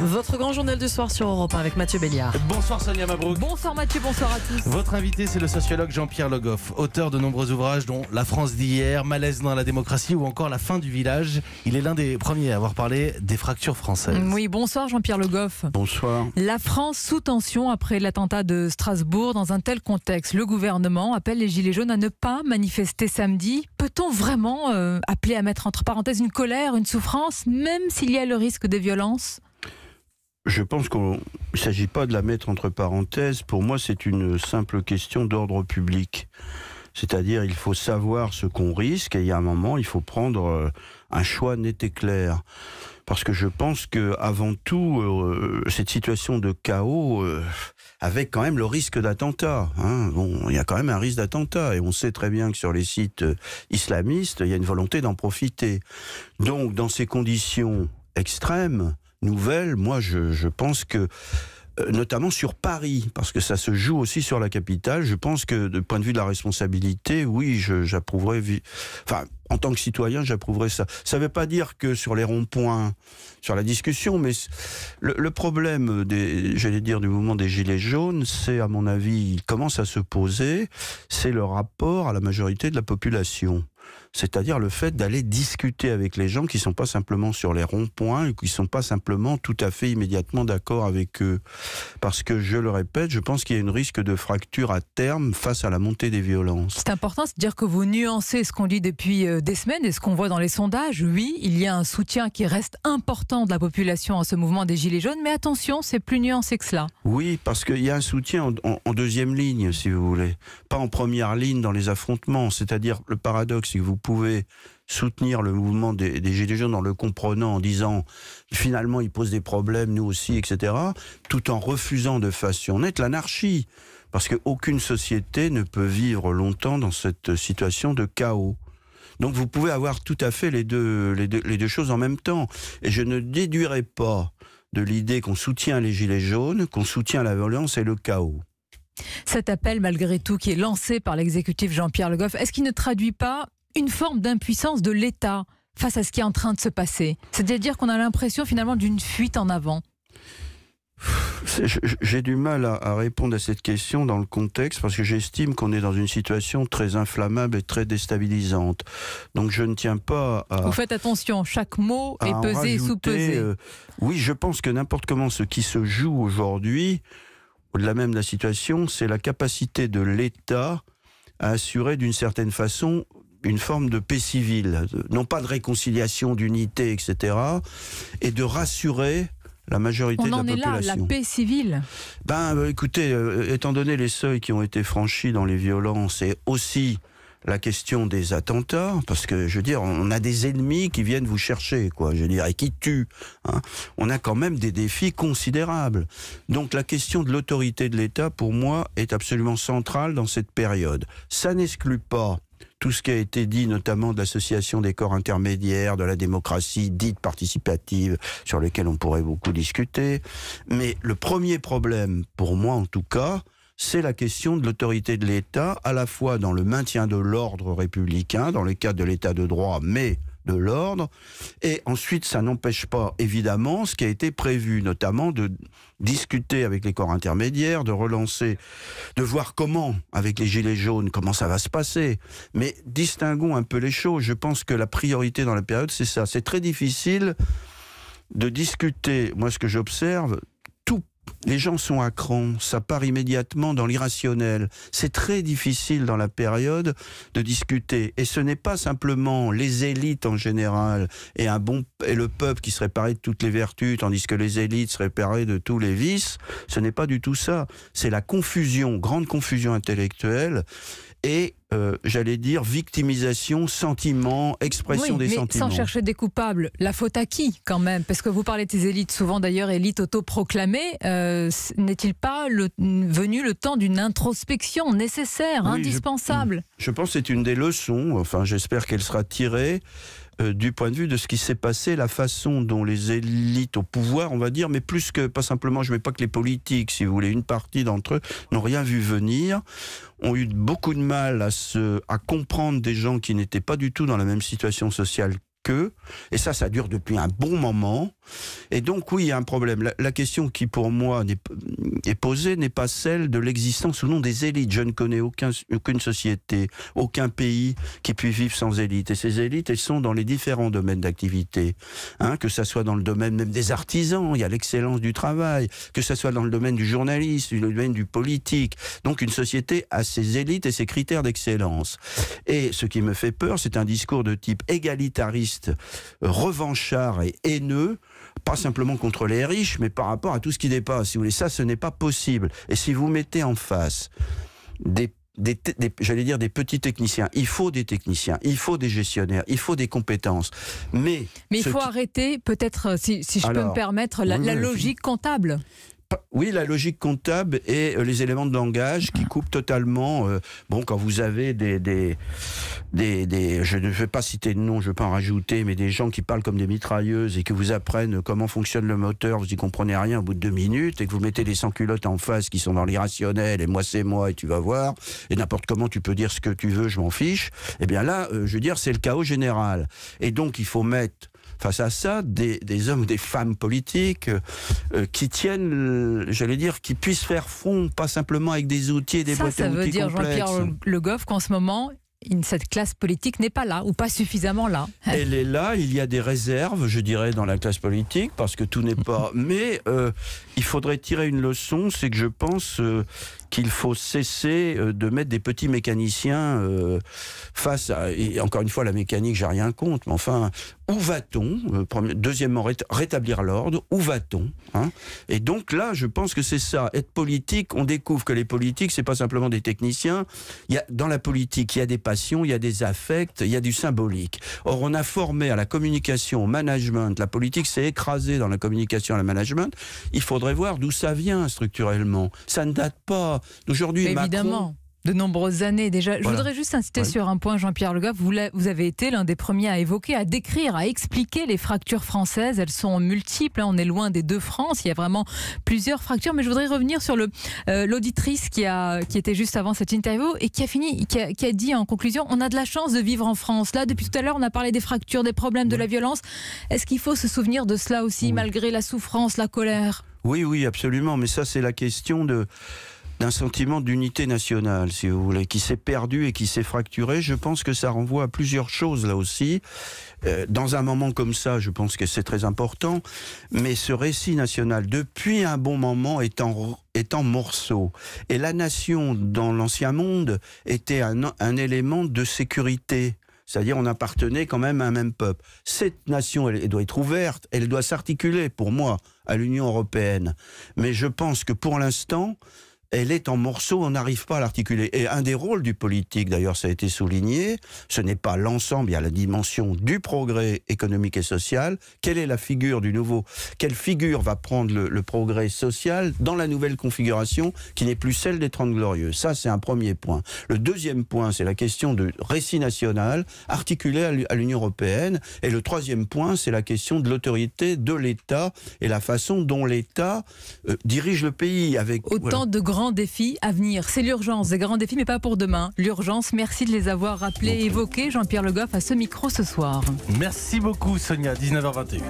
Votre grand journal du soir sur Europe 1 avec Mathieu Béliard. Bonsoir Sonia Mabrouk. Bonsoir Mathieu, bonsoir à tous. Votre invité, c'est le sociologue Jean-Pierre Le Goff, auteur de nombreux ouvrages dont La France d'hier, Malaise dans la démocratie ou encore La fin du village. Il est l'un des premiers à avoir parlé des fractures françaises. Oui, bonsoir Jean-Pierre Le Goff. Bonsoir. La France sous tension après l'attentat de Strasbourg. Dans un tel contexte, le gouvernement appelle les Gilets jaunes à ne pas manifester samedi. Peut-on vraiment appeler à mettre entre parenthèses une colère, une souffrance, même s'il y a le risque de violence ? Je pense qu'il ne s'agit pas de la mettre entre parenthèses. Pour moi, c'est une simple question d'ordre public. C'est-à-dire, il faut savoir ce qu'on risque et il y a un moment, il faut prendre un choix net et clair. Parce que je pense qu'avant tout, cette situation de chaos, avec quand même le risque d'attentat. Bon, il y a quand même un risque d'attentat et on sait très bien que sur les sites islamistes, il y a une volonté d'en profiter. Donc, dans ces conditions extrêmes, nouvelles, moi je pense que, notamment sur Paris, parce que ça se joue aussi sur la capitale, je pense que du point de vue de la responsabilité, oui, j'approuverais, enfin, en tant que citoyen, j'approuverais ça. Ça ne veut pas dire que sur les ronds-points, sur la discussion, mais le problème du mouvement des Gilets jaunes, c'est, à mon avis, il commence à se poser, c'est le rapport à la majorité de la population. C'est-à-dire le fait d'aller discuter avec les gens qui ne sont pas simplement sur les ronds-points et qui ne sont pas simplement tout à fait immédiatement d'accord avec eux. Parce que, je le répète, je pense qu'il y a un risque de fracture à terme face à la montée des violences. C'est important, c'est-à-dire que vous nuancez ce qu'on dit depuis des semaines et ce qu'on voit dans les sondages. Oui, il y a un soutien qui reste important de la population à ce mouvement des Gilets jaunes, mais attention, c'est plus nuancé que cela. Oui, parce qu'il y a un soutien en deuxième ligne, si vous voulez. Pas en première ligne dans les affrontements. C'est-à-dire, le paradoxe, c'est que vous pouvez soutenir le mouvement des Gilets jaunes en le comprenant, en disant finalement il pose des problèmes, nous aussi, etc., tout en refusant de façon nette l'anarchie. Parce qu'aucune société ne peut vivre longtemps dans cette situation de chaos. Donc vous pouvez avoir tout à fait les deux choses en même temps. Et je ne déduirai pas de l'idée qu'on soutient les Gilets jaunes, qu'on soutient la violence et le chaos. Cet appel, malgré tout, qui est lancé par l'exécutif Jean-Pierre Le Goff, est-ce qu'il ne traduit pas une forme d'impuissance de l'État face à ce qui est en train de se passer? C'est-à-dire qu'on a l'impression finalement d'une fuite en avant. J'ai du mal à répondre à cette question dans le contexte parce que j'estime qu'on est dans une situation très inflammable et très déstabilisante. Donc je ne tiens pas à... Vous faites attention, chaque mot est pesé et sous-pesé. Oui, je pense que n'importe comment ce qui se joue aujourd'hui, au-delà même de la situation, c'est la capacité de l'État à assurer d'une certaine façon une forme de paix civile, non pas de réconciliation, d'unité, etc., et de rassurer la majorité de la population. On en est là, la paix civile. Écoutez, étant donné les seuils qui ont été franchis dans les violences et aussi la question des attentats, parce que, je veux dire, on a des ennemis qui viennent vous chercher, quoi, je veux dire, et qui tuent. On a quand même des défis considérables. Donc la question de l'autorité de l'État, pour moi, est absolument centrale dans cette période. Ça n'exclut pas tout ce qui a été dit, notamment de l'association des corps intermédiaires, de la démocratie dite participative, sur lesquels on pourrait beaucoup discuter. Mais le premier problème, pour moi en tout cas, c'est la question de l'autorité de l'État, à la fois dans le maintien de l'ordre républicain, dans le cadre de l'État de droit, mais de l'ordre. Et ensuite, ça n'empêche pas, évidemment, ce qui a été prévu, notamment de discuter avec les corps intermédiaires, de relancer, de voir comment, avec les Gilets jaunes, comment ça va se passer. Mais distinguons un peu les choses. Je pense que la priorité dans la période, c'est ça. C'est très difficile de discuter. Moi, ce que j'observe, les gens sont à cran, ça part immédiatement dans l'irrationnel. C'est très difficile dans la période de discuter. Et ce n'est pas simplement les élites en général et le peuple qui serait paré de toutes les vertus, tandis que les élites seraient parées de tous les vices. Ce n'est pas du tout ça. C'est la confusion, grande confusion intellectuelle et, j'allais dire, victimisation, sentiment, expression des sentiments. Sans chercher des coupables, la faute à qui quand même? Parce que vous parlez de ces élites, souvent d'ailleurs élites autoproclamées. N'est-il pas venu le temps d'une introspection nécessaire, indispensable? Je pense que c'est une des leçons, enfin j'espère qu'elle sera tirée du point de vue de ce qui s'est passé, la façon dont les élites au pouvoir, on va dire, mais plus que, pas simplement, je ne mets pas que les politiques, si vous voulez, une partie d'entre eux n'ont rien vu venir, ont eu beaucoup de mal à comprendre des gens qui n'étaient pas du tout dans la même situation sociale que, et ça dure depuis un bon moment. Et donc oui, il y a un problème. La question qui pour moi est posée n'est pas celle de l'existence ou non des élites. Je ne connais aucune société, aucun pays qui puisse vivre sans élites. Et ces élites, elles sont dans les différents domaines d'activité. Que ça soit dans le domaine même des artisans, il y a l'excellence du travail, que ça soit dans le domaine du journalisme, dans le domaine du politique. Donc une société a ses élites et ses critères d'excellence. Et ce qui me fait peur, c'est un discours de type égalitariste, revanchard et haineux, pas simplement contre les riches, mais par rapport à tout ce qui dépasse. Si vous voulez, ça, ce n'est pas possible. Et si vous mettez en face j'allais dire des petits techniciens, il faut des techniciens, il faut des gestionnaires, il faut des compétences. Mais il faut arrêter, peut-être, si je peux me permettre, la logique comptable. Oui, la logique comptable et les éléments de langage qui coupent totalement. Quand vous avez je ne vais pas citer de nom, je ne vais pas en rajouter, mais des gens qui parlent comme des mitrailleuses et qui vous apprennent comment fonctionne le moteur, vous n'y comprenez rien au bout de 2 minutes, et que vous mettez des sans-culottes en face qui sont dans l'irrationnel, et moi c'est moi, et tu vas voir, et n'importe comment tu peux dire ce que tu veux, je m'en fiche. Eh bien là, je veux dire, c'est le chaos général. Et donc il faut mettre face à ça, des hommes ou des femmes politiques qui tiennent, j'allais dire, qui puissent faire front, pas simplement avec des outils et des boîtes à outils complexes. Ça veut dire, Jean-Pierre Le Goff, qu'en ce moment, cette classe politique n'est pas là, ou pas suffisamment là. Elle est là, il y a des réserves, je dirais, dans la classe politique, parce que tout n'est pas... Mais il faudrait tirer une leçon, c'est que je pense qu'il faut cesser de mettre des petits mécaniciens face à... Et encore une fois, la mécanique, j'ai rien contre, mais enfin, où va-t-on ? Deuxièmement, rétablir l'ordre, où va-t-on ? Et donc là, je pense que c'est ça. Être politique, on découvre que les politiques, c'est pas simplement des techniciens. Dans la politique, il y a des passions, il y a des affects, il y a du symbolique. Or, on a formé à la communication, au management, la politique s'est écrasée dans la communication et le management. Il faudrait voir d'où ça vient structurellement. Ça ne date pas d'aujourd'hui. Évidemment. De nombreuses années déjà. Je voudrais juste insister sur un point, Jean-Pierre Le Goff. Vous avez été l'un des premiers à évoquer, à décrire, à expliquer les fractures françaises. Elles sont multiples. On est loin des 2 France. Il y a vraiment plusieurs fractures. Mais je voudrais revenir sur l'auditrice qui était juste avant cette interview et qui a dit en conclusion, on a de la chance de vivre en France. Là, depuis tout à l'heure, on a parlé des fractures, des problèmes, de la violence. Est-ce qu'il faut se souvenir de cela aussi, malgré la souffrance, la colère ? Oui, absolument. Mais ça, c'est la question d'un sentiment d'unité nationale, si vous voulez, qui s'est perdu et qui s'est fracturé. Je pense que ça renvoie à plusieurs choses, là aussi. Dans un moment comme ça, je pense que c'est très important. Mais ce récit national, depuis un bon moment, est en morceaux. Et la nation, dans l'ancien monde, était un élément de sécurité. C'est-à-dire, on appartenait quand même à un même peuple. Cette nation, elle doit être ouverte, elle doit s'articuler, pour moi, à l'Union européenne. Mais je pense que pour l'instant, elle est en morceaux, on n'arrive pas à l'articuler. Et un des rôles du politique, d'ailleurs, ça a été souligné, ce n'est pas l'ensemble, il y a la dimension du progrès économique et social. Quelle est la figure du nouveau ? Quelle figure va prendre le progrès social dans la nouvelle configuration qui n'est plus celle des 30 Glorieux ? Ça, c'est un premier point. Le deuxième point, c'est la question de récit national articulé à l'Union européenne. Et le troisième point, c'est la question de l'autorité de l'État et la façon dont l'État dirige le pays. Avec autant de grands défis à venir. C'est l'urgence, des grands défis, mais pas pour demain. L'urgence, merci de les avoir rappelés et évoqués, Jean-Pierre Le Goff, à ce micro ce soir. Merci beaucoup, Sonia, 19h21.